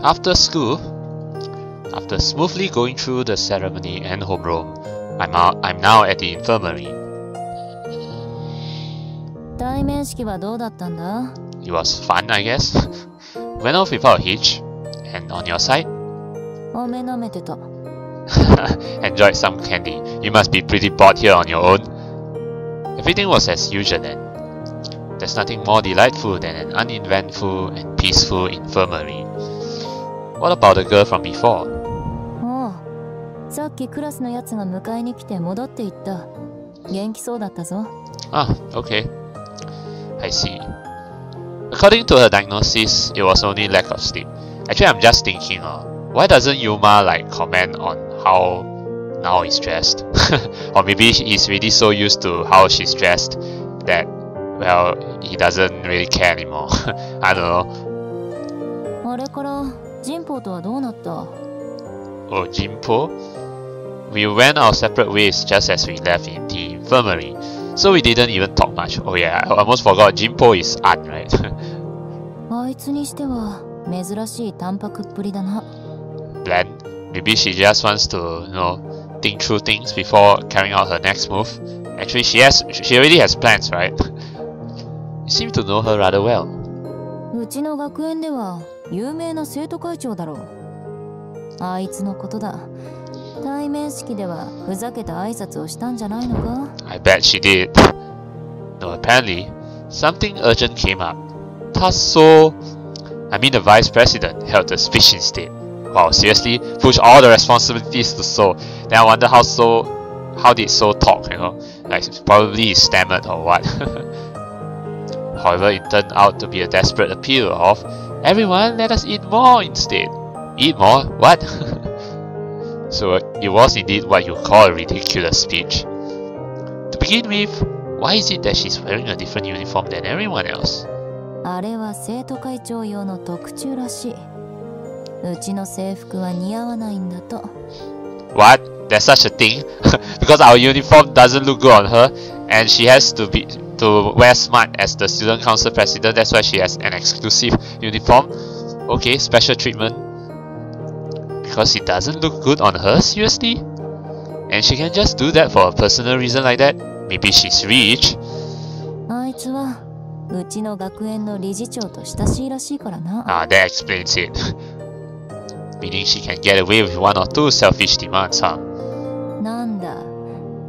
After school, after smoothly going through the ceremony and homeroom, I'm now at the infirmary. 対面式はどうだったんだ? It was fun, I guess. Went off without a hitch. And on your side? おめなめてた。Enjoyed some candy. You must be pretty bored here on your own. Everything was as usual then. There's nothing more delightful than an uneventful and peaceful infirmary. What about the girl from before? おう、さっきクラスのやつが迎えに来て戻って行った。元気そうだったぞ。Ah, okay. I see. According to her diagnosis, it was only lack of sleep. Actually, I'm just thinking, why doesn't Yuma like comment on how now he's dressed? Or maybe he's really so used to how she's dressed that, well, he doesn't really care anymore. I don't know. あれからジンポウとはどうなった? Oh, Jinpo? We went our separate ways just as we left in the infirmary, so we didn't even talk much. Oh yeah, I almost forgot Jinpo is aunt, right? あいつにしては珍しい淡白っぷりだな。Bland? Maybe she just wants to, think through things before carrying out her next move. Actually, she already has plans, right? You seem to know her rather well. うちの学園では有名な生徒会長だろう。あいつのことだ。対面式ではふざけた挨拶をしたんじゃないのか? I bet she did. No, apparently, something urgent came up. the vice president held a speech instead. Wow, seriously? Push all the responsibilities to So. Then I wonder how did So talk, Like, probably he stammered or what. However, it turned out to be a desperate appeal of, everyone, let us eat more instead. Eat more? What? So it was indeed what you call a ridiculous speech. To begin with, why is it that she's wearing a different uniform than everyone else? あれは生徒会長用の特注らしい。うちの制服は似合わないんだと。What? There's such a thing? Because our uniform doesn't look good on her, and she has to wear smart as the student council president. That's why she has an exclusive uniform. Okay, special treatment. Because it doesn't look good on her, seriously? And she can just do that for a personal reason like that? Maybe she's rich. あいつはうちの学園の理事長と親しいらしいからな。Ah, that explains it. Meaning she can get away with one or two selfish demands, huh? なんだ、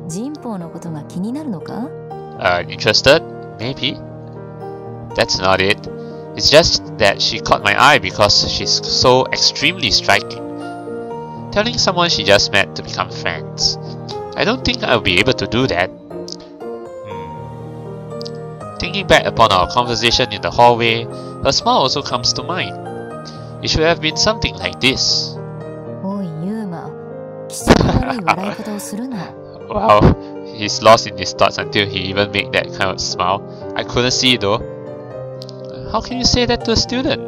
ジンポウのことが気になるのか? Interested? Maybe? That's not it. It's just that she caught my eye because she's so extremely striking. Telling someone she just met to become friends. I don't think I'll be able to do that. Thinking back upon our conversation in the hallway, her smile also comes to mind. It should have been something like this. おい、ユーマ、気色悪い笑い方をするな。Wow, he's lost in his thoughts until he even made that kind of smile. I couldn't see it though. How can you say that to a student?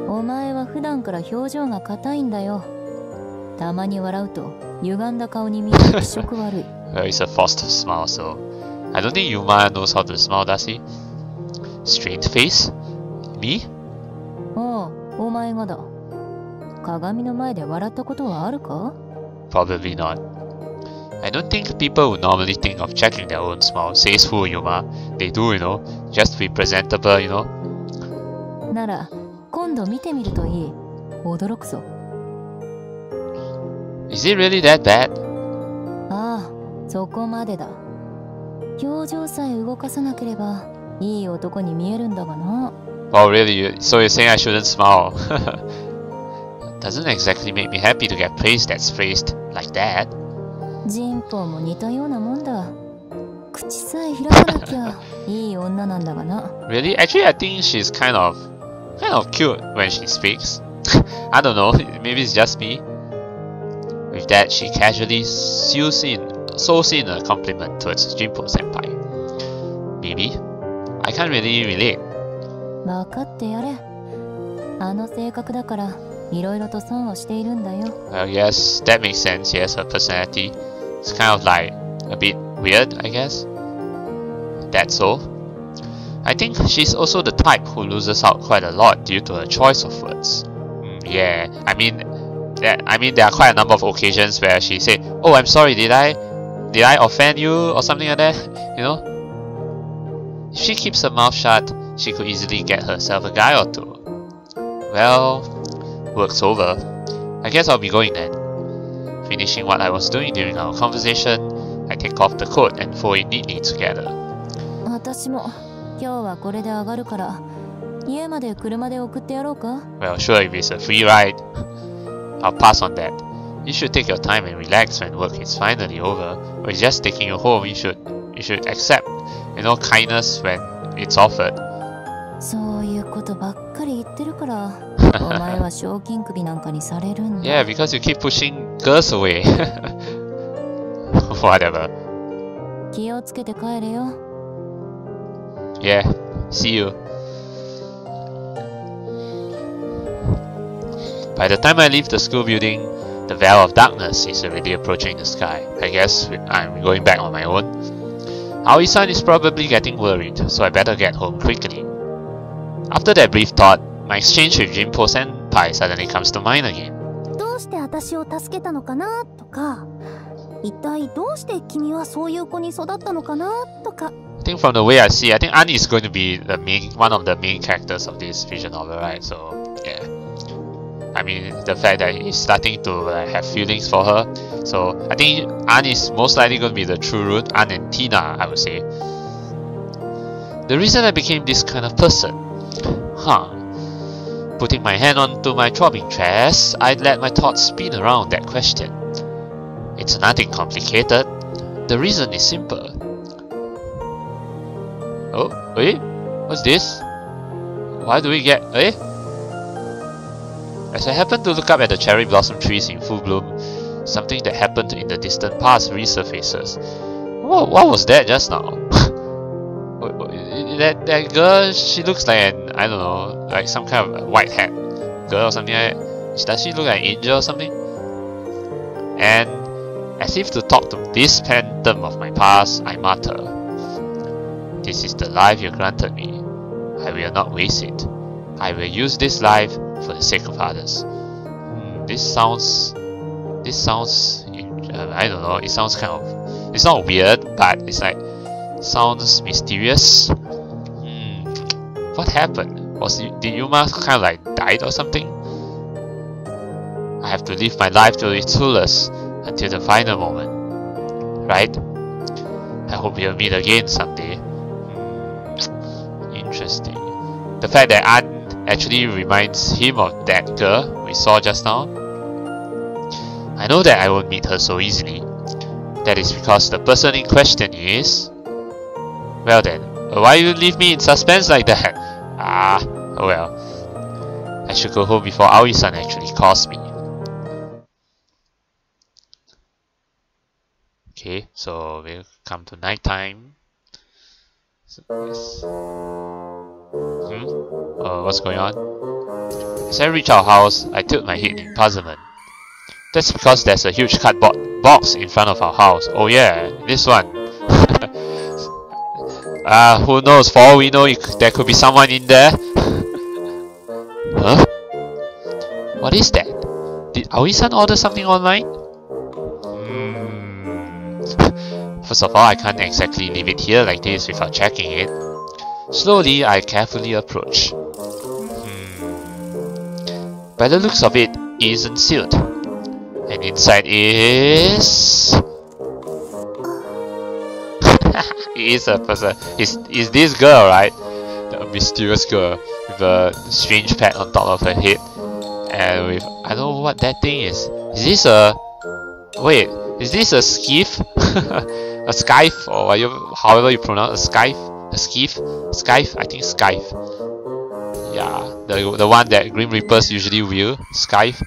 お前は普段から表情が硬いんだよ。たまに笑うと歪んだ顔に見えて気色悪い。Well, it's a forced smile, so I don't think Yuma knows how to smile, does he? Strained face? Me? ああ、お前がだ。鏡の前で笑ったことはあるか? Probably not. I don't think people would normally think of checking their own smile. Says who, Yuma? They do, just to be presentable, なら、今度見てみるといい。驚くぞ。Is it really that bad? ああ、そこまでだ。表情さえ動かさなければいい男に見えるんだがな。Oh really? So you're saying I shouldn't smile? Doesn't exactly make me happy to get praise that's phrased like that. ジンポウも似たようなもんだ。口さえ開かなきゃいい女なんだがな。Really? Actually, I think she's kind of cute when she speaks. I don't know. Maybe it's just me. With that, she casually sews in a compliment towards Jinpo senpai. Maybe. I can't really relate. 分かってやれ。あの性格だからいろいろと損をしているんだよ。Well, yes, that makes sense. Yes, her personality is kind of like a bit weird, I guess. That's all. I think she's also the type who loses out quite a lot due to her choice of words. Yeah, I mean, there are quite a number of occasions where she said, "Oh, I'm sorry. Did I offend you or something like that?" You know. If she keeps her mouth shut, she could easily get herself a guy or two. Well, work's over. I guess I'll be going then. Finishing what I was doing during our conversation, I take off the coat and fold it neatly together. 私も今日はこれで上がるから家まで車で送ってやろうか? Well, sure, if it's a free ride, I'll pass on that. You should take your time and relax when work is finally over. Or it's just taking you home. You should accept, kindness when it's offered. そういうことばっかり言ってるからお前は賞金首なんかにされるんだ。Yeah, because you keep pushing girls away. Whatever. 気をつけて帰れよ。Yeah, see you. By the time I leave the school building, the veil of darkness is already approaching the sky. I guess I'm going back on my own. Aoi-san is probably getting worried, so I better get home quickly. After that brief thought, my exchange with Jinpo Senpai suddenly comes to mind again. どうして私を助けたのかなとか、一体どうして君はそういう子に育ったのかなとか。I think from the way I see, I think Ani is going to be one of the main characters of this visual novel, right? So yeah, I mean the fact that he's starting to have feelings for her. So I think Ani is most likely going to be the true root. An and Tina, I would say. The reason I became this kind of person, Putting my hand onto my throbbing chest, I let my thoughts spin around that question. It's nothing complicated. The reason is simple. Oh, wait, what's this? Why do we get... As I happened to look up at the cherry blossom trees in full bloom, something that happened in the distant past resurfaces. What was that just now? that girl, she looks like I don't know, like some kind of white hat girl or something like that. Does she look like an angel or something? And as if to talk to this phantom of my past, I mutter, "This is the life you granted me. I will not waste it. I will use this life for the sake of others." This sounds, I don't know, it sounds kind of, it's not weird, but it's like, sounds mysterious. What happened? Did Yuma kind of like died or something? I have to live my life to its fullest until the final moment, right? I hope we'll meet again someday. Interesting. The fact that Ann actually reminds him of that girl we saw just now. I know that I won't meet her so easily. That is because the person in question is... Well then, why you leave me in suspense like that? Oh well. I should go home before Aoi-san actually calls me. Okay, so we'll come to night time. So, yes. What's going on? As I reach our house, I tilt my head in puzzlement. That's because there's a huge cardboard box in front of our house. Oh yeah, this one. Who knows? For all we know, there could be someone in there. Huh? What is that? Did Aoi-san order something online? First of all, I can't exactly leave it here like this without checking it. Slowly, I carefully approach. By the looks of it, it isn't sealed. And inside is... It is a person. Is this girl, right? The mysterious girl with a strange pet on top of her head. And with... I don't know what that thing is. Is this a... Wait, is this a scythe? A scythe? Or however you pronounce a scythe? A scythe? Scythe? I think scythe. Yeah, the one that Grim Reapers usually wield. Scythe.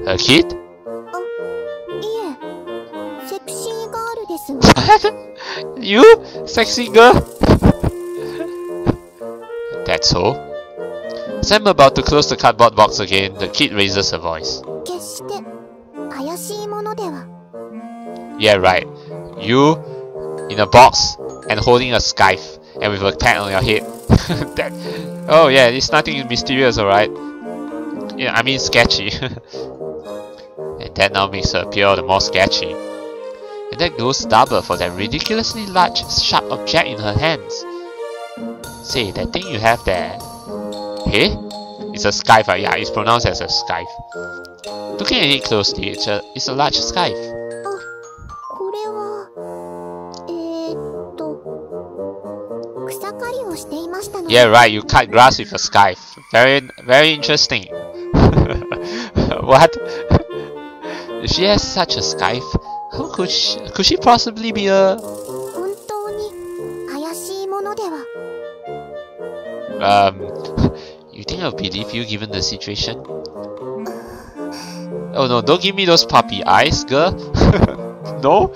A kid? You? Sexy girl? That's so. As I'm about to close the cardboard box again, the kid raises her voice. Yeah, right. You in a box and holding a scythe and with a pet on your head. Oh yeah, it's nothing mysterious, alright? Yeah, I mean sketchy. And that now makes her appear all the more sketchy. And that goes double for that ridiculously large, sharp object in her hands. Say, that thing you have there. Hey? It's a scythe, yeah, it's pronounced as a scythe. Looking at it closely, it's a large scythe. Yeah, right, you cut grass with a scythe. Very interesting. What? If she has such a scythe, how could she possibly be a... You think I'll believe you given the situation? Oh no, don't give me those puppy eyes, girl. No?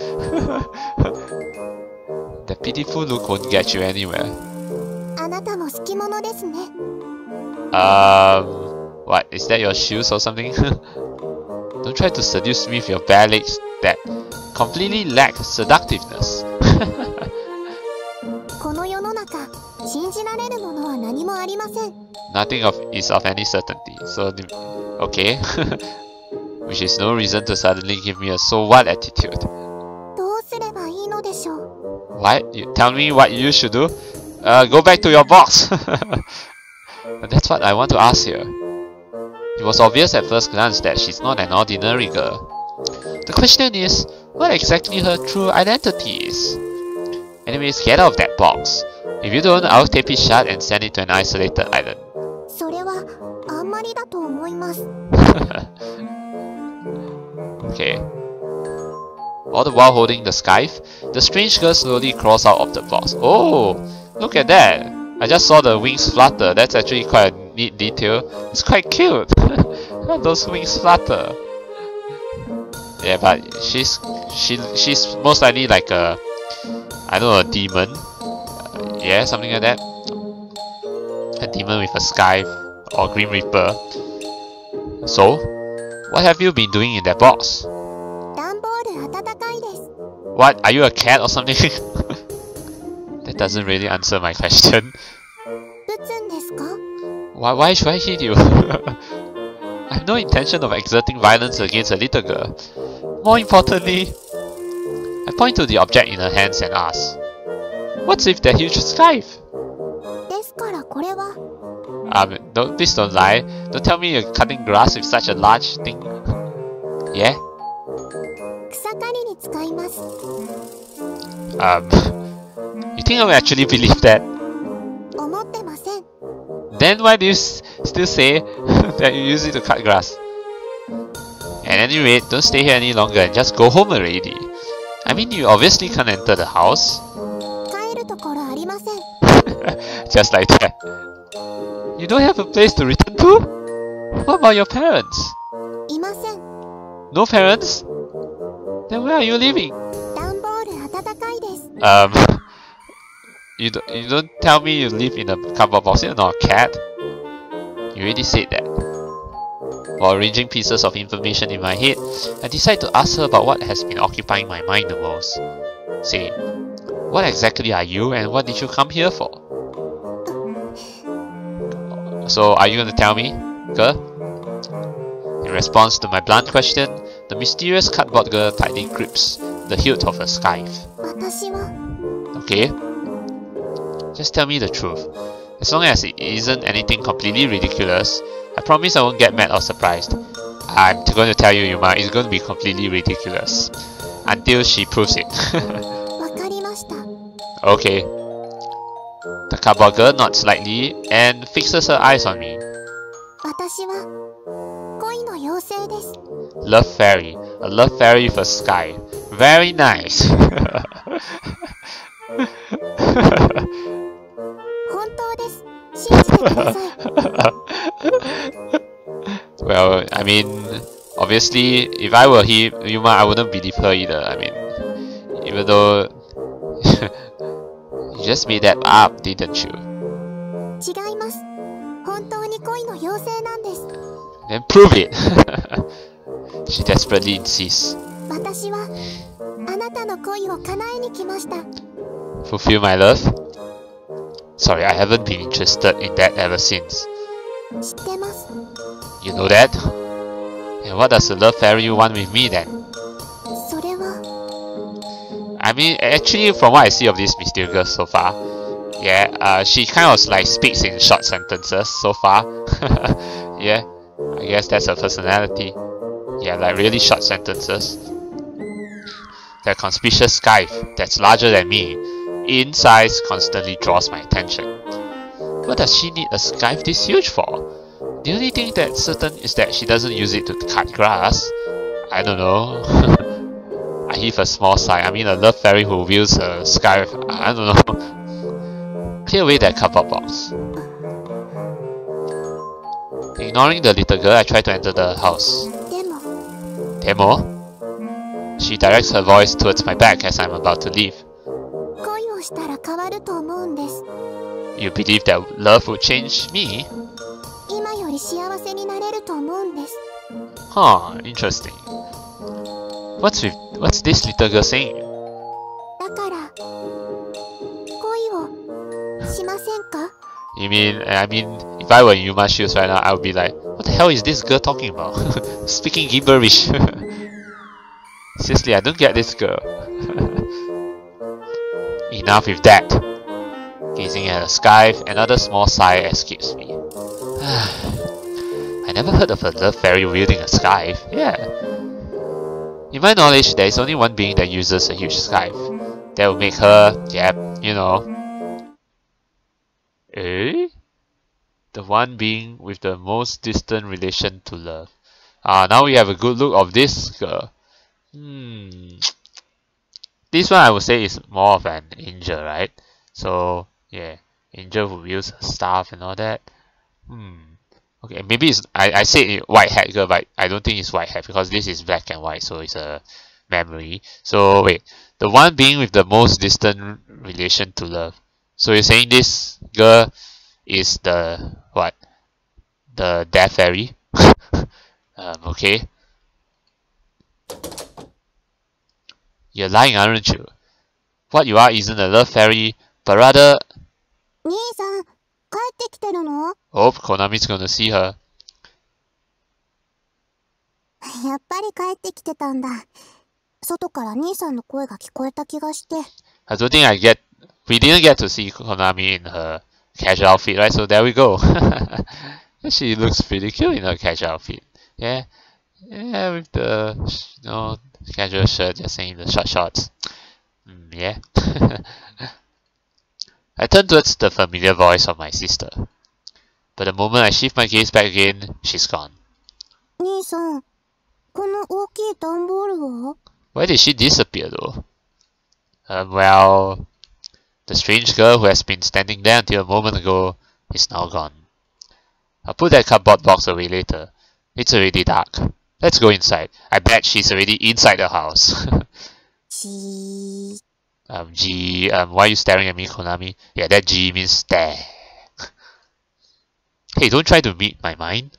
That pitiful look won't get you anywhere. What? Is that your shoes or something? Don't try to seduce me with your bare legs that completely lack seductiveness. Nothing is of any certainty, so okay. Which is no reason to suddenly give me a so what attitude. What? You tell me what you should do? Go back to your box! That's what I want to ask here. It was obvious at first glance that she's not an ordinary girl. The question is, what exactly her true identity is? Anyways, get out of that box. If you don't, I'll tape it shut and send it to an isolated island. Okay. All the while holding the scythe, the strange girl slowly crawls out of the box. Oh! Look at that! I just saw the wings flutter. That's actually quite a neat detail. It's quite cute! Those wings flutter. Yeah, but she's most likely like a... I don't know, a demon. Yeah, something like that. A demon with a scythe or Grim Reaper. So, what have you been doing in that box? What? Are you a cat or something? That doesn't really answer my question. Why should I hit you? I have no intention of exerting violence against a little girl. More importantly, I point to the object in her hands and ask, what's with that huge scythe? Please don't lie. Don't tell me you're cutting grass with such a large thing. Yeah? You think I will actually believe that? Then why do you still say that you use it to cut grass? At any rate, don't stay here any longer and just go home already. I mean, you obviously can't enter the house. Just like that. You don't have a place to return to? What about your parents? No parents? Then where are you living? You don't tell me you live in a cardboard box. You're not a cat. You already said that. While arranging pieces of information in my head, I decide to ask her about what has been occupying my mind the most. Say, what exactly are you and what did you come here for? So, are you going to tell me, girl? In response to my blunt question, the mysterious cardboard girl tightly grips the hilt of her scythe. Okay? Just tell me the truth. As long as it isn't anything completely ridiculous, I promise I won't get mad or surprised. I'm going to tell you, Yuma, it's going to be completely ridiculous. Until she proves it. Okay. The cardboard girl nods slightly and fixes her eyes on me. Love fairy. A love fairy with a sky. Very nice. Well, I mean, obviously, if I were Yuma, I wouldn't believe her either. I mean, even though you just made that up, didn't you? Then prove it. She desperately insists. Fulfill my love? Sorry, I haven't been interested in that ever since. You know that? And what does the love fairy want with me then? それは I mean, actually, from what I see of this mysterious girl so far, yeah, she kind of like speaks in short sentences so far. Yeah, I guess that's her personality. Yeah, like really short sentences. That conspicuous scythe that's larger than me, in size, constantly draws my attention. What does she need a scythe this huge for? The only thing that's certain is that she doesn't use it to cut grass. I don't know. I heave a small sigh. I mean, a love fairy who wields a scythe. I don't know. Clear away that cardboard box. Ignoring the little girl, I try to enter the house. Demo? She directs her voice towards my back as I'm about to leave. 恋をしたら変わると思うんです。 You believe that love would change me? 今より幸せになれると思うんです。 Huh, interesting. What's this little girl saying? だから恋をしませんか? I mean, if I were in Yuma's shoes right now, I would be like, what the hell is this girl talking about? Speaking gibberish. Seriously, I don't get this girl. Enough with that. Gazing at the sky, another small sigh escapes me. I never heard of a love fairy wielding a scythe. Yeah. In my knowledge, there is only one being that uses a huge scythe. That would make her, yep, you know. Eh? The one being with the most distant relation to love. Now we have a good look of this girl. This one I would say is more of an angel, right? So, yeah. Angel who wields her staff and all that. Okay, maybe it's I said white hat girl, but I don't think it's white hat because this is black and white, so it's a memory. So wait, the one being with the most distant relation to love. So you're saying this girl is the what? The death fairy? Okay. You're lying, aren't you? What you are isn't a love fairy, but rather. 兄さん、帰ってきてるの? Oh, Konami's gonna see her. やっぱり帰ってきてたんだ。外から兄さんの声が聞こえた気がして。I don't think we didn't get to see Konami in her casual outfit, right? So there we go. She looks pretty cute in her casual outfit. Yeah, with the casual shirt, just saying the short shorts. Yeah. I turn towards the familiar voice of my sister. But the moment I shift my gaze back again, she's gone. 兄さん、この大きい段ボールは? Why did she disappear though? Well, the strange girl who has been standing there until a moment ago is now gone. I'll put that cardboard box away later. It's already dark. Let's go inside. I bet she's already inside the house. G. Why are you staring at me, Konami? Yeah, that G means stare. Hey, don't try to read my mind.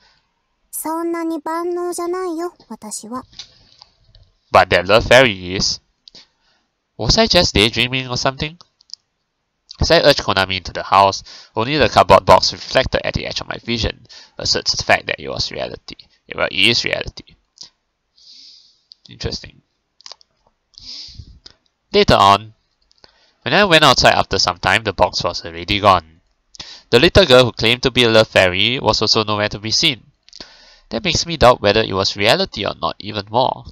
そんなに万能じゃないよ、私は。But that love fairy is. Was I just daydreaming or something? As I urged Konami into the house, only the cardboard box reflected at the edge of my vision asserts the fact that it was reality. Well, it is reality. Interesting. Later on, when I went outside after some time, the box was already gone. The little girl who claimed to be a love fairy was also nowhere to be seen. That makes me doubt whether it was reality or not even more.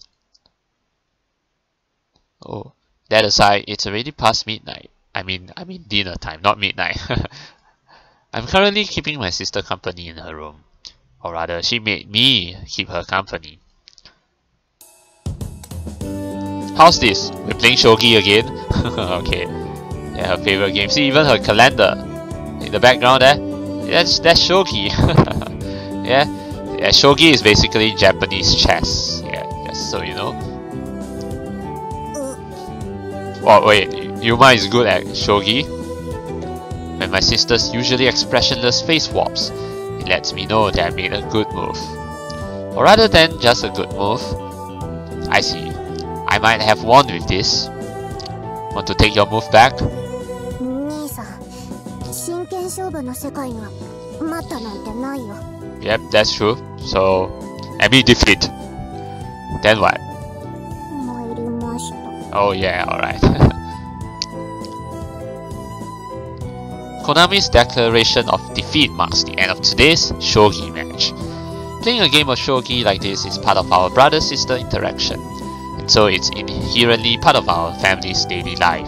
Oh, that aside, it's already past midnight. I mean dinner time, not midnight. I'm currently keeping my sister company in her room. Or rather, she made me keep her company. How's this? We're playing Shogi again? Okay. Yeah, her favorite game. See, even her calendar in the background there. That's Shogi. Yeah, Shogi is basically Japanese chess. Yeah, just so you know. Oh wait, Yuma is good at Shogi. When my sister's usually expressionless face swaps, it lets me know that I made a good move. Or rather than just a good move, I see. I might have won with this. Want to take your move back? 兄さん、真剣勝負の世界には待ったなんてないよ。Yep, that's true. So, Emi defeat. Then what? Oh yeah, alright. Konami's declaration of defeat marks the end of today's Shogi match. Playing a game of Shogi like this is part of our brother-sister interaction, and so it's inherently part of our family's daily life.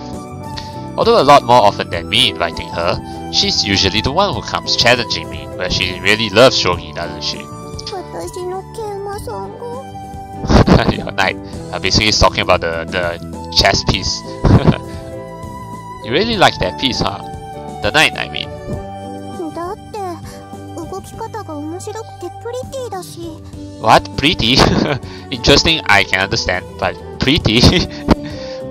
Although a lot more often than me inviting her, she's usually the one who comes challenging me, but she really loves Shogi, doesn't she? Your knight. Basically it's talking about the chess piece. You really like that piece, huh? The knight, I mean. What? Pretty? Interesting, I can understand, but pretty?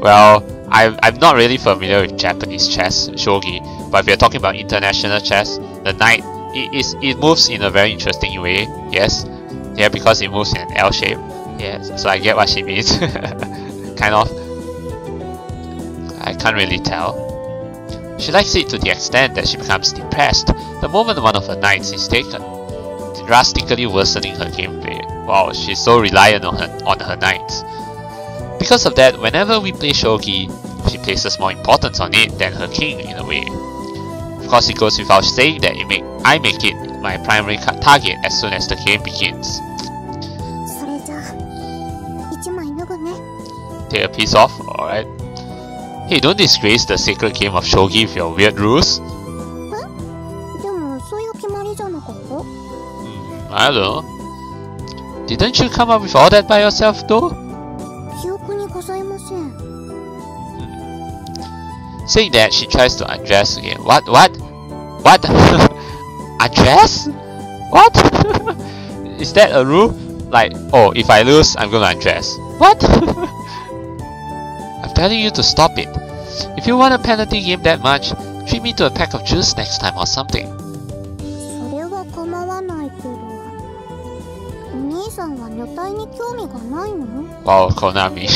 Well, I'm not really familiar with Japanese chess, Shogi, but if you're talking about international chess, the knight, it moves in a very interesting way, yes. Yeah, because it moves in an L shape. Yes, so I get what she means. Kind of. I can't really tell. She likes it to the extent that she becomes depressed the moment one of her knights is taken, drastically worsening her gameplay. Wow, she's so reliant on her knights. Because of that, whenever we play Shogi, she places more importance on it than her king in a way. Of course, it goes without saying that I make it my primary target as soon as the game begins. Take a piece off, alright. Hey, don't disgrace the sacred game of Shogi with your weird rules. I don't know. Didn't you come up with all that by yourself though? Saying that, she tries to undress again. What? Undress? What? Is that a rule? Like, oh, if I lose, I'm gonna undress. What? I'm telling you to stop it. If you want a penalty game that much, treat me to a pack of juice next time or something. Wow, Konami.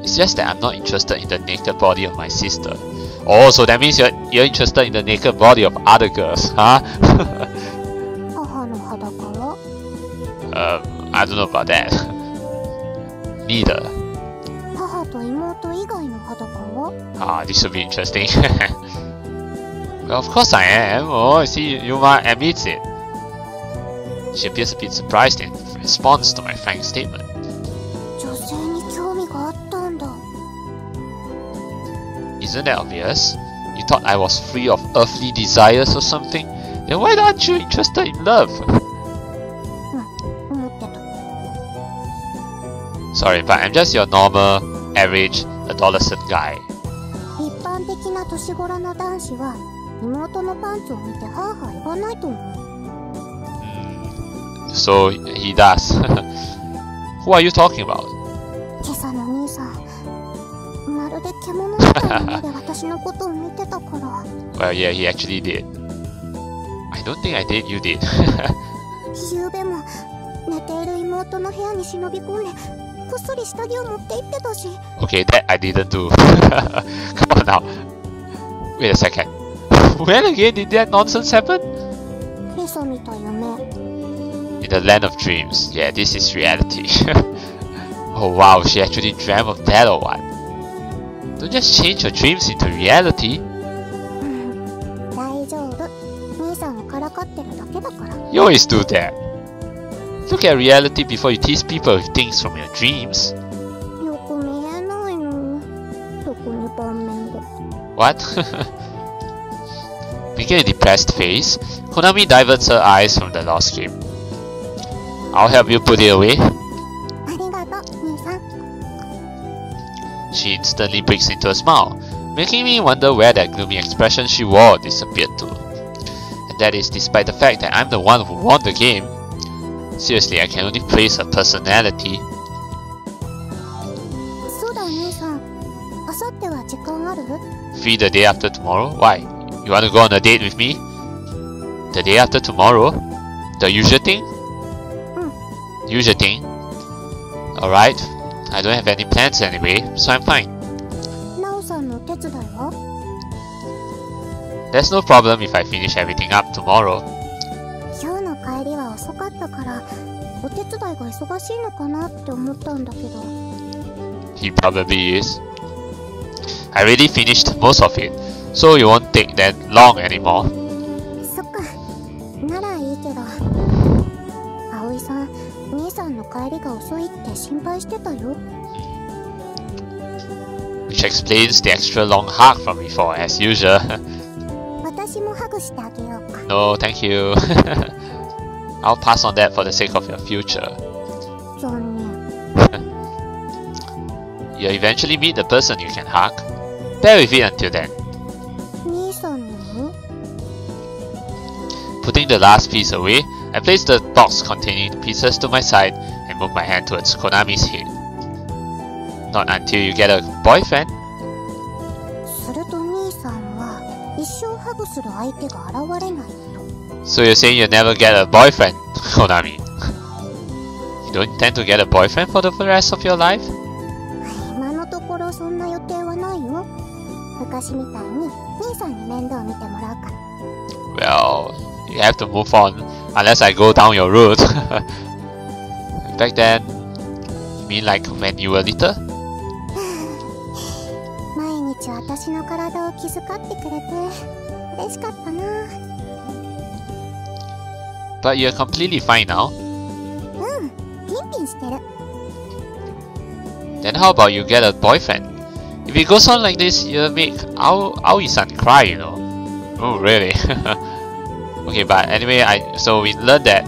It's just that I'm not interested in the naked body of my sister. Oh, so that means you're interested in the naked body of other girls, huh? I don't know about that. Neither. This should be interesting. Well, of course I am. Oh, see, Yuma admits it. She appears a bit surprised in response to my frank statement. Isn't that obvious? You thought I was free of earthly desires or something? Then why aren't you interested in love? Sorry, but I'm just your normal, average, adolescent guy. So he does. Who are you talking about? Well, yeah, he actually did. I don't think I did, you did. Okay, that I didn't do. Come on now. Wait a second. When again did that nonsense happen? In the land of dreams. Yeah, this is reality. Oh wow, she actually dreamt of that or what? Don't just change your dreams into reality. You always do that. Look at reality before you tease people with things from your dreams. What? Making a depressed face, Konami diverts her eyes from the lost game. I'll help you put it away. She instantly breaks into a smile, making me wonder where that gloomy expression she wore disappeared to. And that is despite the fact that I'm the one who won the game. Seriously, I can only praise her personality. Free the day after tomorrow? Why? You want to go on a date with me? The day after tomorrow? The usual thing? Usual thing? Alright. I don't have any plans anyway, so I'm fine. There's no problem if I finish everything up tomorrow. 今日の帰りは遅かったからお手伝いが忙しいのかなって思ったんだけど。 He probably is. I already finished most of it, so you won't take that long anymore. そっか、ならいいけど。葵さん、兄さんの帰りが遅いって心配してたよ。Which explains the extra long hug from before, as usual. 私もハグしてあげようか。No, thank you. I'll pass on that for the sake of your future. 残念。You'll eventually meet the person you can hug. Bear with it until then. 兄さんにも？ Putting the last piece away, I place the box containing the pieces to my side and move my hand towards Konami's head. Not until you get a boyfriend. すると兄さんは一生ハグする相手が現れないと。 So you're saying you'll never get a boyfriend, Konami? You don't intend to get a boyfriend for the rest of your life? 今のところそんな予定はないよ。昔みたいに兄さんに面倒見てもらうから。 Well, you have to move on unless I go down your route. Back then, you mean like when you were little? 毎日私の体を気遣ってくれて嬉しかったな。 But you're completely fine now. ピンピンしてる。 Then how about you get a boyfriend? If it goes on like this, you'll make Aoi-san cry, you know. Oh, really? Okay, but anyway, so we learned that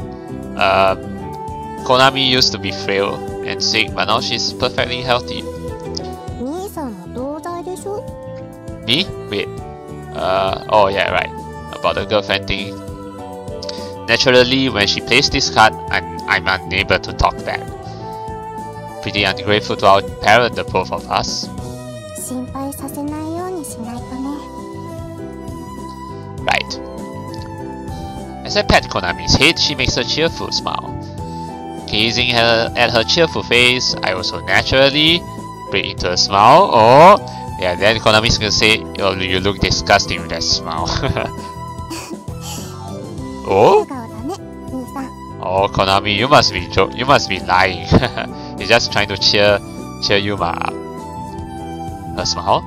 Konami used to be frail and sick, but now she's perfectly healthy. 兄さんも同罪でしょ？ Me? Wait. Oh yeah, right. About the girlfriend thing. Naturally, when she plays this card, I'm unable to talk back. Pretty ungrateful to our parent, the both of us. 心配させないようにしないとね。 Right. As I pat Konami's head, she makes a cheerful smile. Gazing at her cheerful face, I also naturally break into a smile. Oh, yeah, then Konami's gonna say, "Oh, you look disgusting with that smile." Oh? 笑顔だね、兄さん。 Oh, Konami, you must be lying. You're just trying to cheer Yuma up. Her smile?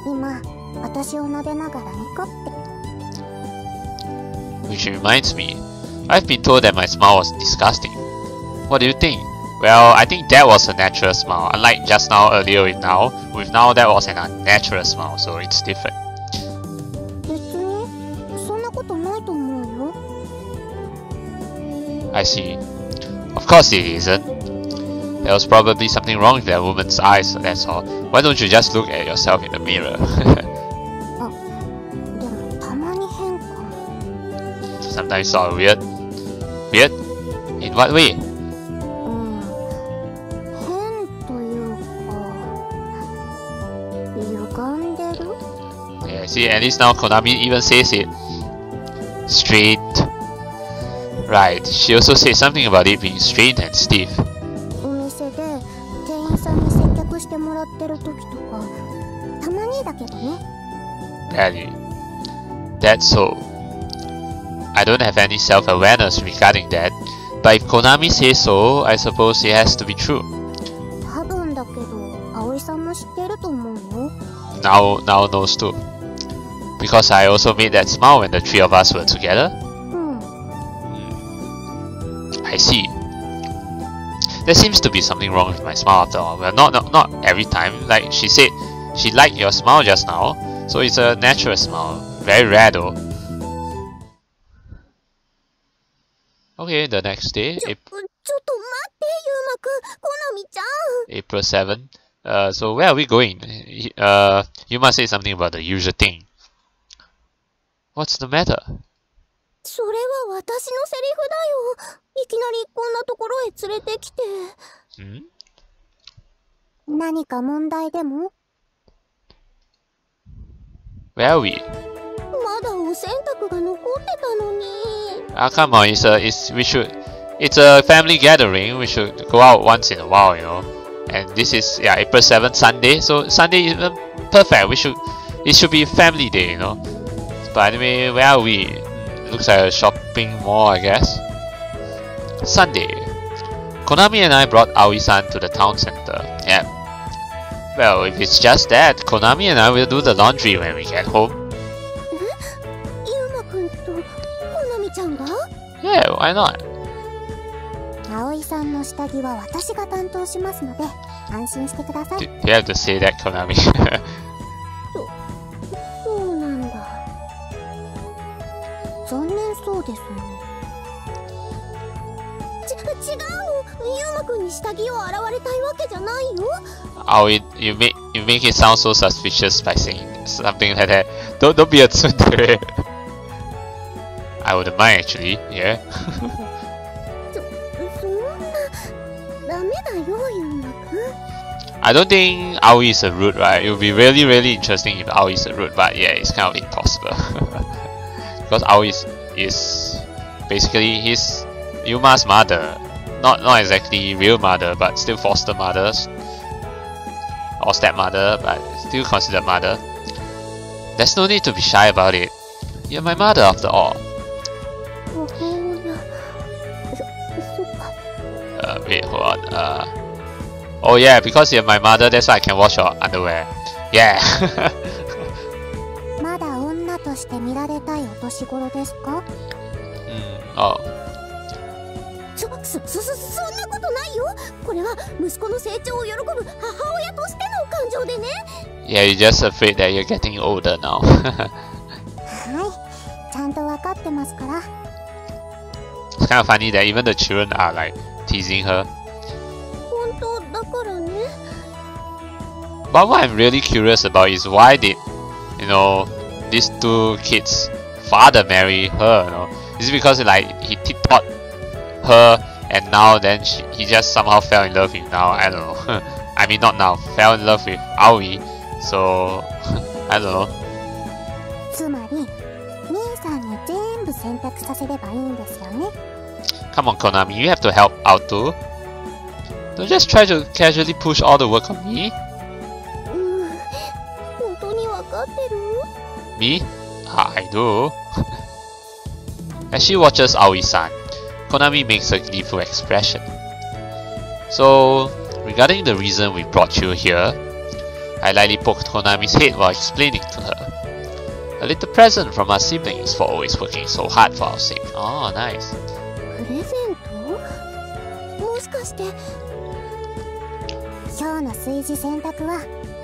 今、私を撫でながらニコって。 Which reminds me, I've been told that my smile was disgusting. What do you think? Well, I think that was a natural smile. Unlike just now, earlier with now that was an unnatural smile, so it's different. 別に、そんなことないと思うよ。 I see. Of course it isn't. There was probably something wrong with that woman's eyes, that's all. Why don't you just look at yourself in the mirror? でも、たまに変かも。 Sometimes sort of weird. Weird? In what way? 変というか、歪んでる？ Yeah, see, at least now Konami even says it. Strained. Right, she also said something about it being strained and stiff. お店で店員さんに接客してもらってる時とか、たまにだけどね。Really? That's so. I don't have any self-awareness regarding that, but if Konami says so, I suppose it has to be true. 多分だけど、葵さんも知ってると思うよ。Now knows too. Because I also made that smile when the three of us were together. I see. There seems to be something wrong with my smile after all. Well, not every time. Like she said, she liked your smile just now, so it's a natural smile. Very rare though. Okay, the next day, ちょっと待って、ゆうまくん、こなみちゃん。 April 7. So where are we going? You must say something about the usual thing. What's the matter? それは私のセリフだよ。いきなりこんなところへ連れてきて。何か問題でも？ Where are we? まだお洗濯が残ってたのに。Come on, it's a family gathering. We should go out once in a while, you know. And this is April 7th, Sunday. So Sunday is perfect. It should be family day, you know. But anyway, where are we? It looks like a shopping mall, I guess. Sunday. Konami and I brought Aoi-san to the town center. Yeah. Well, if it's just that, Konami and I will do the laundry when we get home. Yuma-kun to Konami-chan ga? Yeah, why not? Aoi-san no shitagi wa watashi ga tantou shimasu node, anshin shite kudasai. Do you have to say that, Konami? そうなんだ。残念そうですね。違うの。ユウマくんに下着を洗われたいわけじゃないよ。Aoi, you make it sound so suspicious by saying something like that. Don't be a tsundere. I wouldn't mind actually, yeah. そんなダメだよ、ユウマくん。I don't think Aoi is a root, right? It would be really interesting if Aoi is a root, but yeah, it's kind of impossible. Because Aoi is basically his Yuma's mother. Not exactly real mother, but still foster mother. Or stepmother, but still considered mother. There's no need to be shy about it. You're my mother after all. Wait, hold on. Oh yeah, because you're my mother, that's why I can wash your underwear. Yeah. まだ女として見られたいお年頃ですか? Oh. そんなことないよ。これは息子の成長を喜ぶ母親としての感情でね。Yeah, you're just afraid that you're getting older now. はい、ちゃんと分かってますから。It's kind of funny that even the children are like teasing her. 本当だからね。But what I'm really curious about is why did, you know, these two kids' father marry her? You know, is it because like he taught her and now then he just somehow fell in love with now? I don't know. I mean not now. Fell in love with Aoi. So I don't know. つまり、兄さんに全部選択させればいいんですよね。Come on, Konami, you have to help out too. Don't just try to casually push all the work on me. 本当に分かってる? Me? I do. As she watches Aoi-san, Konami makes a gleeful expression. So, regarding the reason we brought you here, I lightly poked Konami's head while explaining to her. A little present from our siblings for always working so hard for our sake. Oh, nice. プレゼント? もしかして今日の炊事洗濯は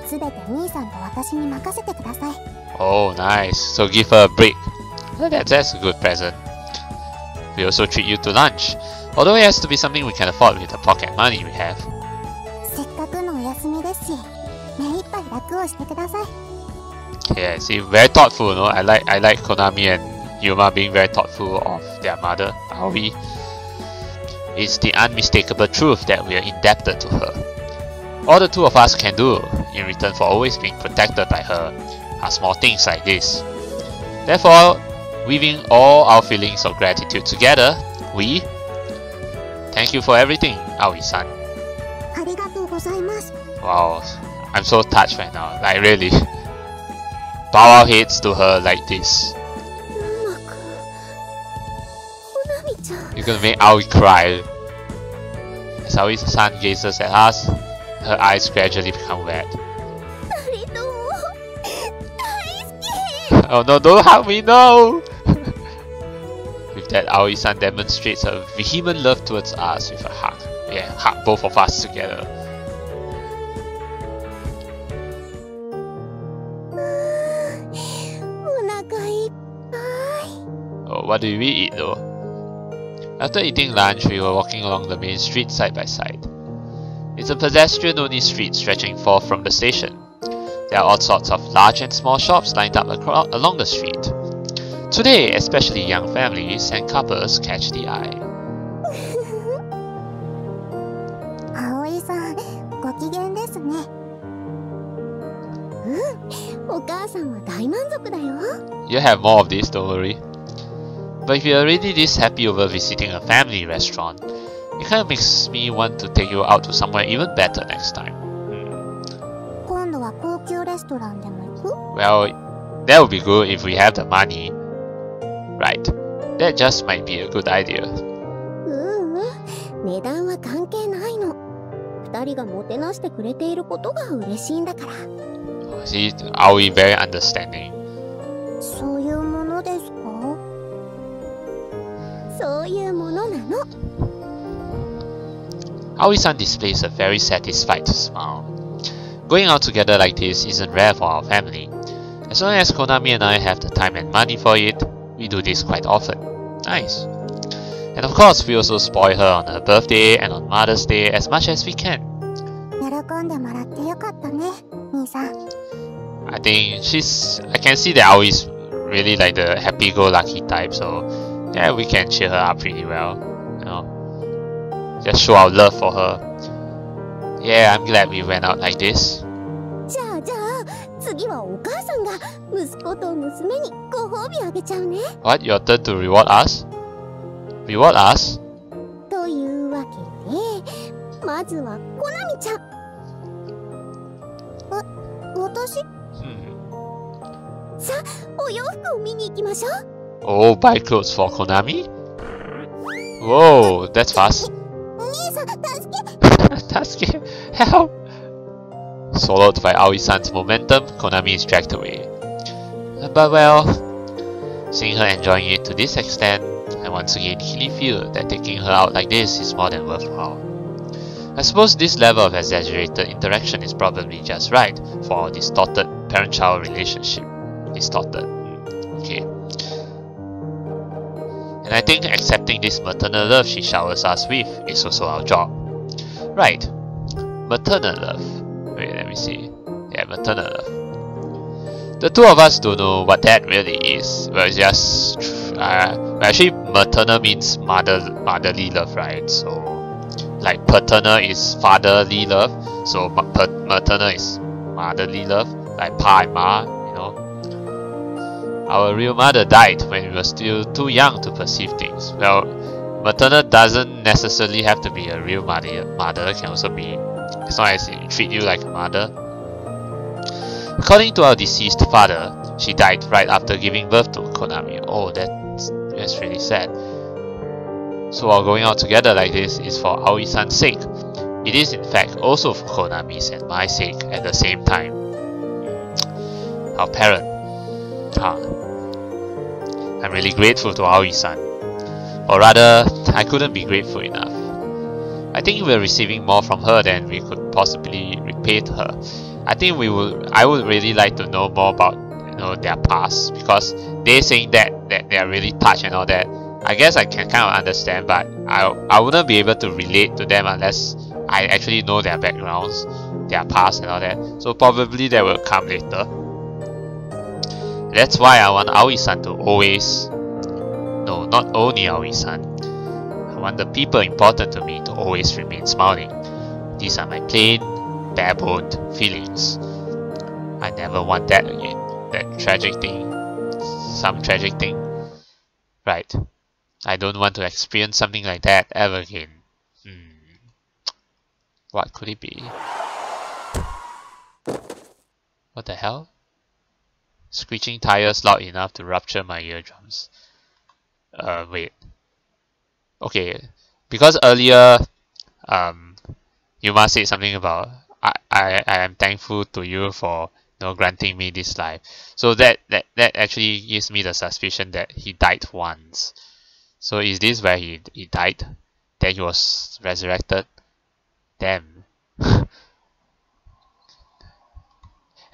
すべて兄さんと私に任せてください。 Oh, nice. So give her a break. That's a good present. We also treat you to lunch, although it has to be something we can afford with the pocket money we have. せっかくのお休みですし、目いっぱい楽をしてください。 Yeah, see, very thoughtful, no? I like Konami and Yuma being very thoughtful of their mother, Aoi. It's the unmistakable truth that we are indebted to her. All the two of us can do, in return for always being protected by her, are small things like this. Therefore, weaving all our feelings of gratitude together, we thank you for everything, Aoi-san. ありがとうございます。 Wow, I'm so touched right now, like really. Bow our heads to her like this. うまく。ほなみちゃん。 You're gonna make Aoi cry. As Aoi-san gazes at us, her eyes gradually become wet. 二人とも大好き。 Oh no, don't hug me, no! With that, Aoi-san demonstrates her vehement love towards us with a hug. Yeah, hug both of us together. お腹いっぱい。 Oh, what did we eat though? After eating lunch, we were walking along the main street side by side. It's a pedestrian-only street stretching forth from the station. There are all sorts of large and small shops lined up along the street. Today, especially young families and couples catch the eye. 葵さん、ご機嫌ですね。お母さんは大満足だよ。 You'll have more of this, don't worry. But if you're already this happy over visiting a family restaurant, it kind of makes me want to take you out to somewhere even better next time. 今度は高級レストランでも行く？ Well, that would be good if we have the money. Right. That just might be a good idea. 値段は関係ないの。二人がもてなしてくれていることが嬉しいんだから。See, are we very understanding? そういうものですか？そういうものなの。Aoi-san displays a very satisfied smile. Going out together like this isn't rare for our family. As long as Konami and I have the time and money for it, we do this quite often. Nice. And of course, we also spoil her on her birthday and on Mother's Day as much as we can. 喜んでもらってよかったね、兄さん。I think I can see that Aoi's really like the happy-go-lucky type, so yeah, we can cheer her up pretty well, you know. Just show our love for her. Yeah, I'm glad we went out like this. じゃあ次はお母さんが息子と娘にご褒美あげちゃうね。What? Your turn to reward us? Reward us? というわけで、まずはコナミちゃん。私？さあ、お洋服を見に行きましょう。Oh, buy clothes for Konami? Whoa, that's fast. 兄さん、助け Sasuke, help! Swallowed by Aoi-san's momentum, Konami is dragged away. But well, seeing her enjoying it to this extent, I once again keenly feel that taking her out like this is more than worthwhile. I suppose this level of exaggerated interaction is probably just right for our distorted parent-child relationship. Distorted. Okay. And I think accepting this maternal love she showers us with is also our job. Right. Maternal love. Wait, let me see. Yeah, maternal love. The two of us don't know what that really is. Well, it's just... actually, maternal means motherly love, right? So, like, paternal is fatherly love. So, maternal is motherly love. Like, pa and ma, you know. Our real mother died when we were still too young to perceive things. Well, maternal doesn't necessarily have to be a real mother. It can also be, as long as it treat you like a mother. According to our deceased father, she died right after giving birth to Konami. Oh, that's really sad. So our going out together like this is for Aoi-san's sake. It is in fact also for Konami's and my sake at the same time. Our parent. I'm really grateful to Aoi-san. Or rather, I couldn't be grateful enough. I think we're receiving more from her than we could possibly repay to her. I think I would really like to know more about, you know, their past, because they saying that they are really touched and all that. I guess I can kind of understand, but I wouldn't be able to relate to them unless I actually know their backgrounds, their past and all that. So probably that will come later. That's why I want Aoi-san to always... No, not only Aoi-san. I want the people important to me to always remain smiling. These are my plain, bare-boned feelings. I never want that again. That tragic thing. Some tragic thing. Right. I don't want to experience something like that ever again. What could it be? What the hell? Screeching tires loud enough to rupture my eardrums. Wait. Okay, because earlier, Yuma said something about I am thankful to you for, you know, granting me this life. So that actually gives me the suspicion that he died once. So is this where he died? Then he was resurrected? Damn.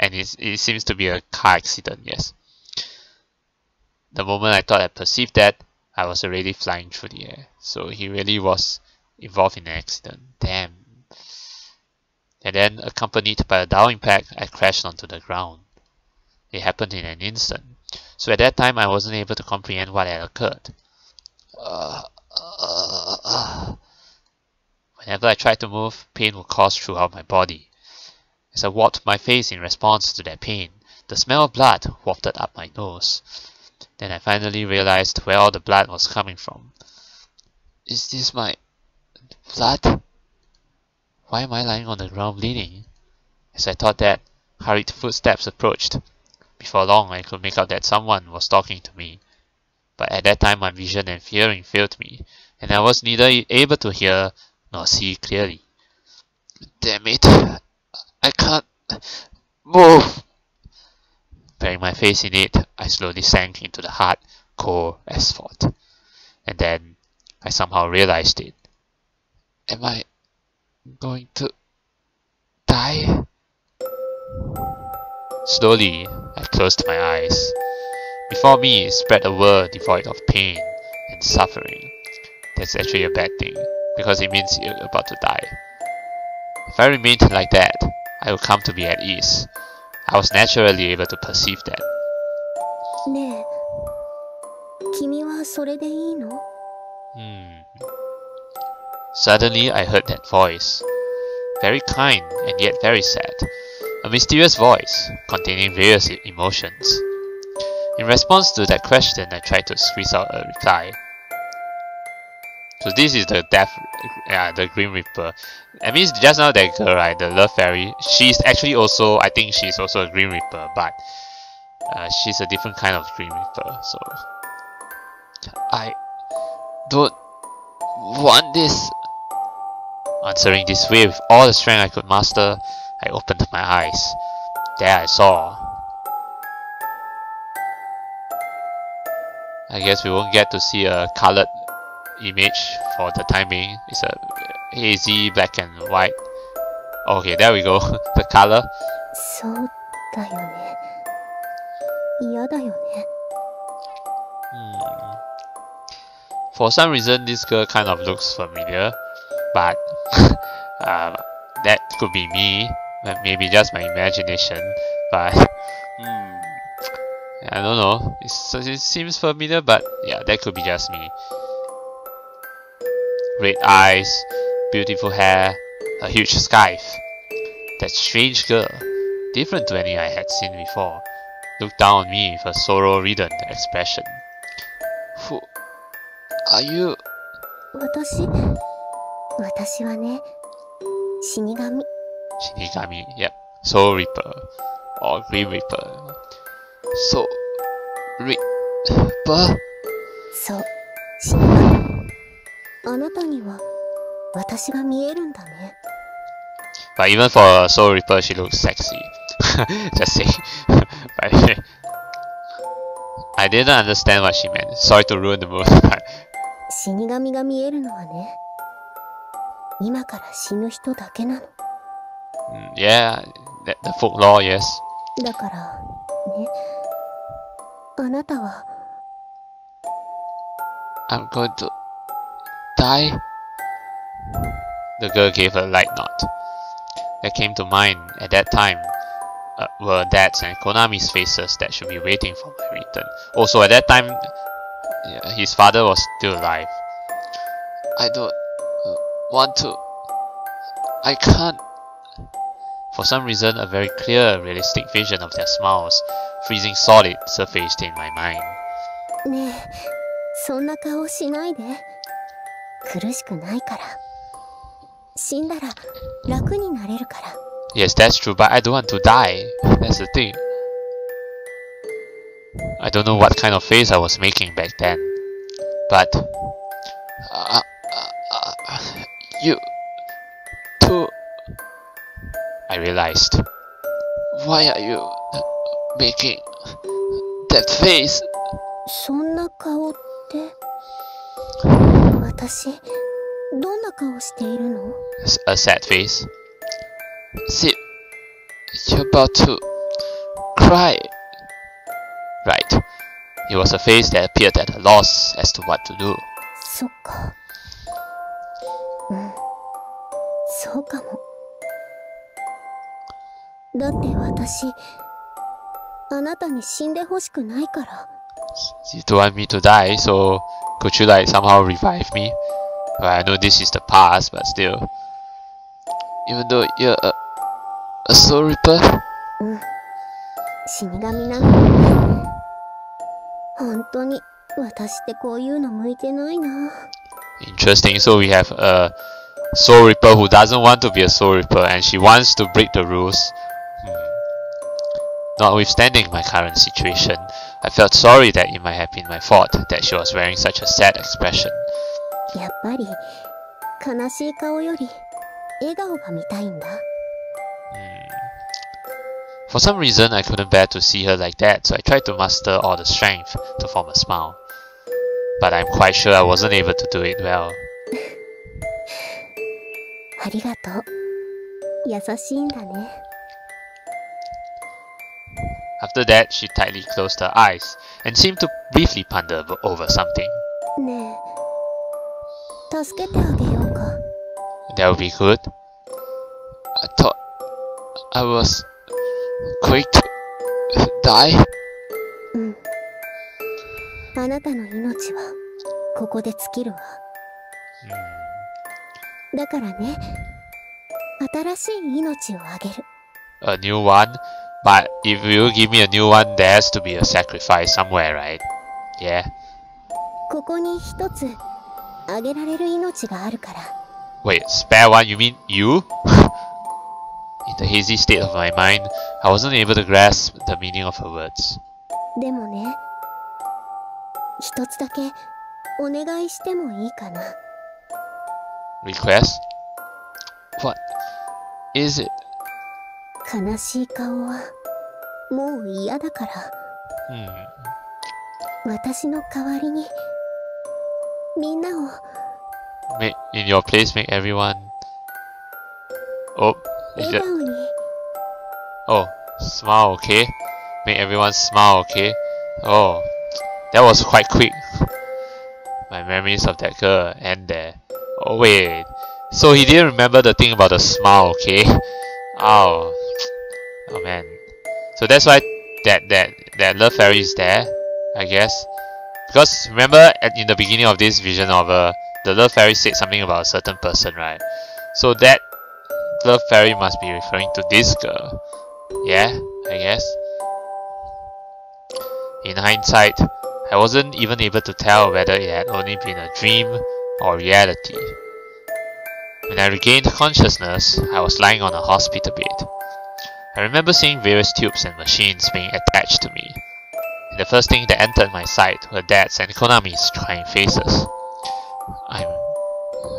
And it seems to be a car accident, yes. The moment I thought I perceived that, I was already flying through the air. So he really was involved in an accident. Damn. And then, accompanied by a down impact, I crashed onto the ground. It happened in an instant. So at that time, I wasn't able to comprehend what had occurred. Whenever I tried to move, pain would course throughout my body. As I wiped my face in response to that pain, the smell of blood wafted up my nose. Then I finally realized where all the blood was coming from. Is this my blood? Why am I lying on the ground bleeding? As I thought that, Hurried footsteps approached. Before long, I could make out that someone was talking to me. But at that time, my vision and hearing failed me, and I was neither able to hear nor see clearly. Damn it! I can't move! Burying my face in it, I slowly sank into the hard, cold asphalt. And then, I somehow realized it. Am I going to die? Slowly, I closed my eyes. Before me spread a world devoid of pain and suffering. That's actually a bad thing, because it means you're about to die. If I remained like that, I would come to be at ease. I was naturally able to perceive that. ねえ、君はそれでいいの? Suddenly, I heard that voice. Very kind and yet very sad. A mysterious voice containing various emotions. In response to that question, I tried to squeeze out a reply. So this is the the Grim Reaper. I mean, just now that girl, right, the Love Fairy, she's actually also, I think she's also a Grim Reaper, but she's a different kind of Grim Reaper, so... I don't want this. Answering this way with all the strength I could muster, I opened my eyes. There I saw... I guess we won't get to see a colored image for the time being. It's a hazy black and white. Okay, there we go. The color. そうだよね。嫌だよね。For some reason, this girl kind of looks familiar, but that could be me. Maybe just my imagination. But I don't know. It seems familiar, but yeah, that could be just me. Red eyes, beautiful hair, a huge scythe. That strange girl, different to any I had seen before, looked down on me with a sorrow-ridden expression. Who are you? 私はね、死神。Shinigami, yep. Soul Reaper, or Grim Reaper. Soul Reaper? そう、死神。あなたには私が見えるんだね。But even for a Soul Reaper, she looks sexy. Just say. But I didn't understand what she meant. Sorry to ruin the mood. 死神が見えるのはね、今から死ぬ人だけなの。Yeah, the folklore, yes. だからね、あなたは I'm going to die? The girl gave a light nod. That came to mind at that time were Dad's and Konami's faces that should be waiting for my return. Also, at that time, his father was still alive. I don't want to. I can't. For some reason, a very clear, realistic vision of their smiles, freezing solid, surfaced in my mind. ねえ、そんな顔しないで。苦しくないから。死んだら楽になれるから。Yes, that's true, but I don't want to die. That's the thing. I don't know what kind of face I was making back then, but you too. I realized. Why are you making that face? そんな顔って。私、どんな顔しているの？ A sad face. See, you're about to cry. Right. It was a face that appeared at a loss as to what to do. そっか。そうかも。だって私、あなたに死んでほしくないから。You don't want me to die, so could you like somehow revive me? Well, I know this is the past, but still. Even though you're a Soul Reaper? 死神なの。本当に私ってこういうの向いてないな。Interesting. So we have a Soul Reaper who doesn't want to be a Soul Reaper and she wants to break the rules. Notwithstanding my current situation, I felt sorry that it might have been my fault that she was wearing such a sad expression. やっぱり悲しい顔より笑顔が見たいんだ。For some reason, I couldn't bear to see her like that, so I tried to muster all the strength to form a smile. But I'm quite sure I wasn't able to do it well. ありがとう。優しいんだね。After that, she tightly closed her eyes and seemed to briefly ponder over something. ねえ、助けてあげようか。That would be good. I thought I was going to die. うん。あなたの命はここで尽きるわ。だからね、新しい命をあげる。A new one? But if you give me a new one, there has to be a sacrifice somewhere, right? Yeah. ここに一つあげられる命があるから。Wait, spare one? You mean you? In the hazy state of my mind, I wasn't able to grasp the meaning of her words. でもね、一つだけお願いしてもいいかな。Request? What is it? 悲しい顔はもう嫌だから、私の代わりにみんなを In your place, make everyone... Oh, 笑顔に。Oh, smile, okay? Make everyone smile, okay? Oh, that was quite quick. My memories of that girl end there. Oh wait, so he didn't remember the thing about the smile, okay? Oh man. So that's why that love fairy is there, I guess. Because remember in the beginning of this vision novel, the love fairy said something about a certain person, right? So that love fairy must be referring to this girl. Yeah, I guess. In hindsight, I wasn't even able to tell whether it had only been a dream or reality. When I regained consciousness, I was lying on a hospital bed. I remember seeing various tubes and machines being attached to me. And the first thing that entered my sight were Dad's and Konami's crying faces. I'm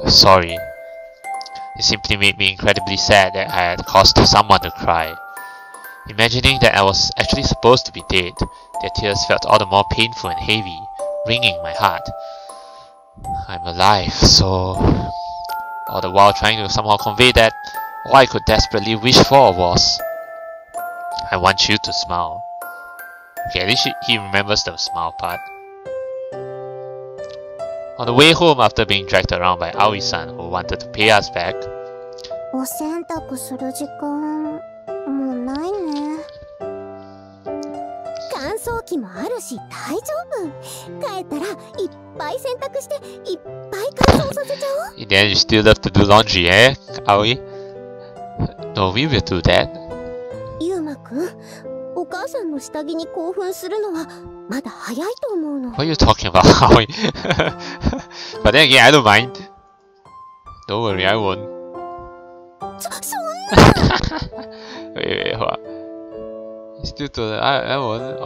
sorry. It simply made me incredibly sad that I had caused someone to cry. Imagining that I was actually supposed to be dead, their tears felt all the more painful and heavy, wringing my heart. I'm alive, so... all the while trying to somehow convey that all I could desperately wish for was... I want you to smile. Okay, at least he remembers the smile part. On the way home after being dragged around by Aoi-san who wanted to pay us back... お洗濯する時間もうないね。乾燥機もあるし大丈夫。帰ったらいっぱい洗濯していっぱい乾燥させちゃおう。In the end, you still love to do laundry, eh, Aoi? No, we will do that. ゆうまくん、お母さんの下着に興奮するのはまだ早いと思うの。What are you talking about, Aoi? But then again, I don't mind. Don't worry, I won't. そんな wait, hold on. Still to the... I won't.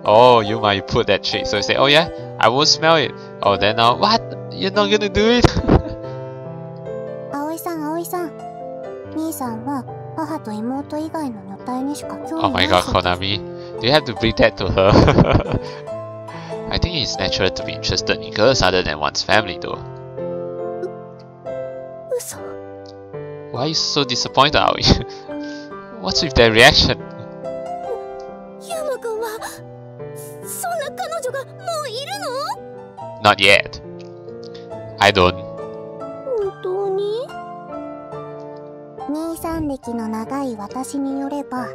Oh, Yuma, you put that trick. So you say, oh yeah, I won't smell it. Oh, then now, what? You're not gonna do it? 葵さん、葵さん。兄さんは母と妹以外の女体にしか興 Oh 味ない my そう god, です。 Konami. Do you have to bring that to her? I think it's natural to be interested in girls other than one's family though. 嘘。 Why are you so disappointed, Aoi? What's with that reaction? ゆうまくんはそんな彼女がもういるの？ Not yet. I don't. 本当に？兄さん歴の長い私によれば、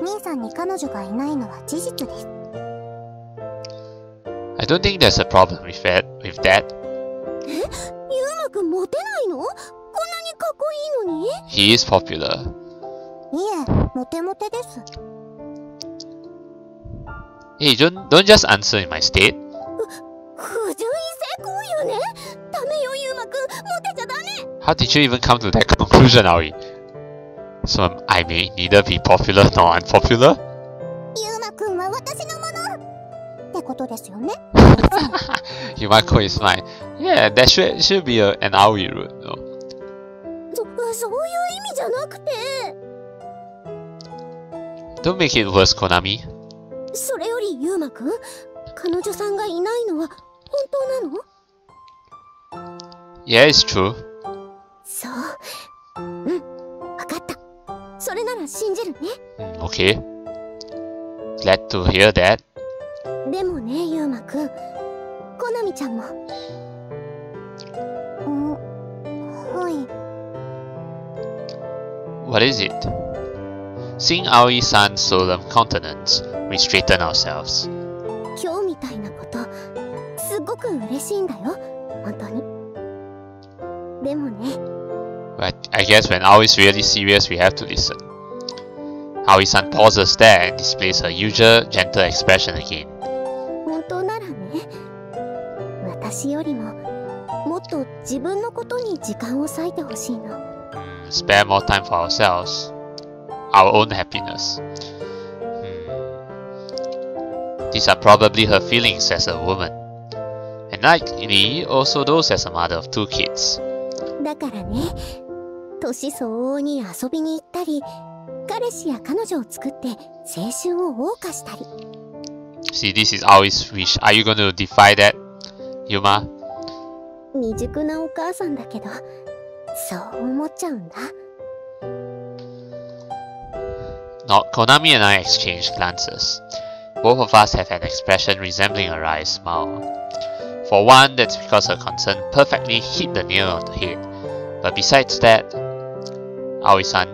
兄さんに彼女がいないのは事実です。I don't think there's a problem with that. え？ゆうまくんモテないの？こんなにかっこいいのに？ He is popular. いえ、モテモテです。Hey, don't just answer in my state. 不純異性行為よね。ダメよ、ゆうまくん。モテちゃダメ。 How did you even come to that conclusion, Aoi? So I may neither be popular nor unpopular? ユウマくんは私のものってことですよね。Yumako is mine. Yeah, that should be an Aoi route, no? そういう意味じゃなくて。Don't make it worse, Konami. それよりユウマくん、彼女さんがいないのは本当なの？ Yeah, it's true. そう。わかった。それなら信じるね。Okay. Glad to hear that. でもね、ユウマくん、コナミちゃんも。はい。What is it? Seeing Aoi-san's solemn countenance, we straighten ourselves. 今日みたいなこと、すっごく嬉しいんだよ。本当に。でもね。But I guess when Aoi's really serious, we have to listen. Aoi-san pauses there and displays her usual gentle expression again. 本当ならね、私よりももっと自分のことに時間を割いてほしいの。Spare more time for ourselves, our own happiness. These are probably her feelings as a woman, and likely also those as a mother of 2 kids. だからね、年相応に遊びに行ったり、彼氏や彼女を作って青春を謳歌したり。See, this is Aoi's wish. Are you going to defy that, Yuma? 未熟なお母さんだけど、そう思っちゃうんだ。Not Konami and I exchange glances. Both of us have an expression resembling a wry smile. For one, that's because her concern perfectly hit the nail on the head. But besides that, Aoi-san,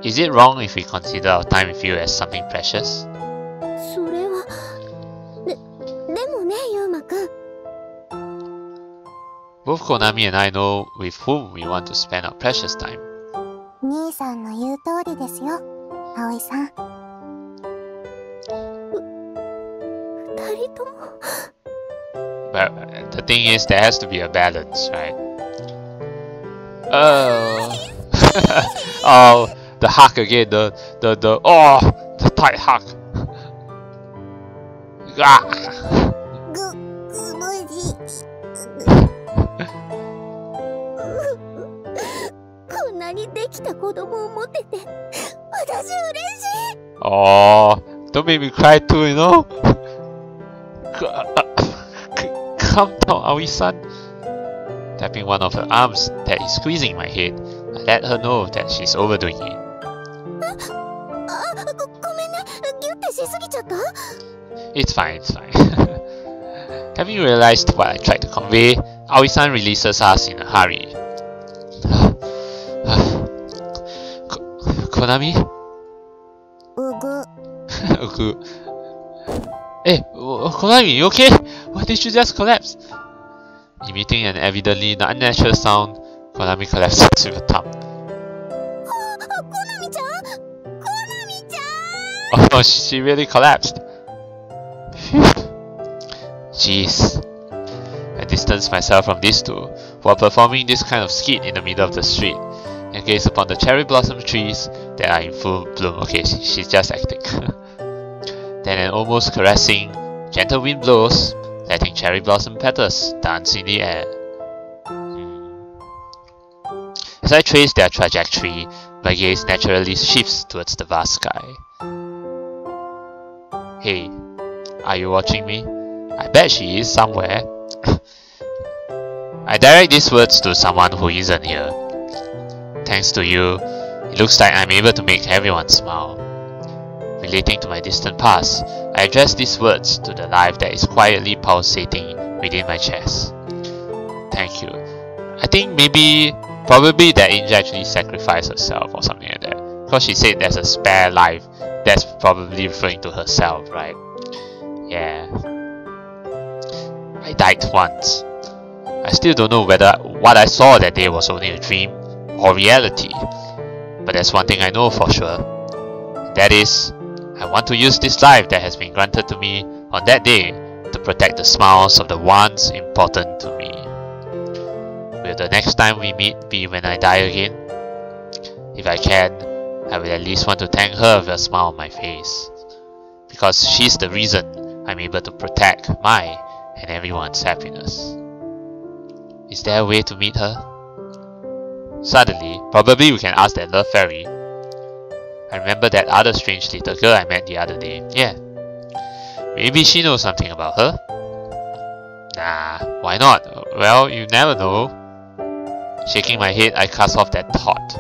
is it wrong if we consider our time with you as something precious? それは、でもね、ユウマくん。Both Konami and I know with whom we want to spend our precious time. 兄さんの言う通りですよ、葵さん。二人とも。But the thing is, there has to be a balance, right? Oh, oh, the hug again, the tight hug. Ah. ぐむじ。こんなにできた子供を持ってて、私嬉しい。Oh, don't make me cry too, you know? Calm down, Aoi-san. Tapping one of her arms that is squeezing my head, I let her know that she's overdoing it. ごめんね、ギュッてしすぎちゃった？ It's fine, it's fine. Having realized what I tried to convey, Aoi-san releases us in a hurry. Konami? うぐ。Ugu. Hey, Konami, you okay? Why did you just collapse? Emitting an evidently unnatural sound, Konami collapses with a thump. コナミちゃん？コナミちゃん！ Oh no, she really collapsed. Phew. Jeez. I distance myself from these two, who are performing this kind of skit in the middle of the street, and gaze upon the cherry blossom trees that are in full bloom. Okay, she's just acting. Then an almost caressing, gentle wind blows, letting cherry blossom petals dance in the air. As I trace their trajectory, my gaze naturally shifts towards the vast sky. Hey, are you watching me? I bet she is somewhere. I direct these words to someone who isn't here. Thanks to you, it looks like I'm able to make everyone smile. Relating to my distant past, I address these words to the life that is quietly pulsating within my chest. Thank you. I think probably that angel actually sacrificed herself or something like that. Because she said there's a spare life, that's probably referring to herself, right? Yeah. I died once. I still don't know whether what I saw that day was only a dream or reality. But there's one thing I know for sure. And that is, I want to use this life that has been granted to me on that day to protect the smiles of the ones important to me. Will the next time we meet be when I die again? If I can, I will at least want to thank her with a smile on my face, because she's the reason I'm able to protect my and everyone's happiness. Is there a way to meet her? Suddenly, probably we can ask that love fairy. I remember that other strange little girl I met the other day. Yeah. Maybe she knows something about her. Nah, why not? Well, you never know. Shaking my head, I cast off that thought.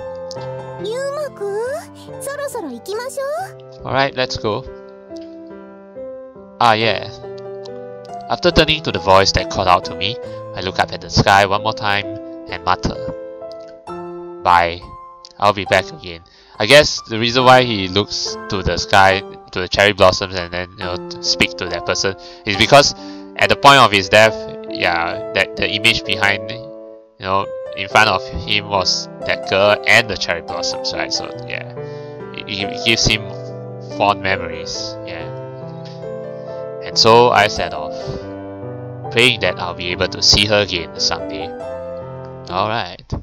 Alright, let's go. Ah, yeah. After turning to the voice that called out to me, I look up at the sky one more time and mutter, "Bye. I'll be back again." I guess the reason why he looks to the sky, to the cherry blossoms, and then speak to that person is because at the point of his death, yeah, that the image behind, in front of him was that girl and the cherry blossoms, right? So yeah, it gives him fond memories. Yeah. And so I set off, praying that I'll be able to see her again someday. Alright.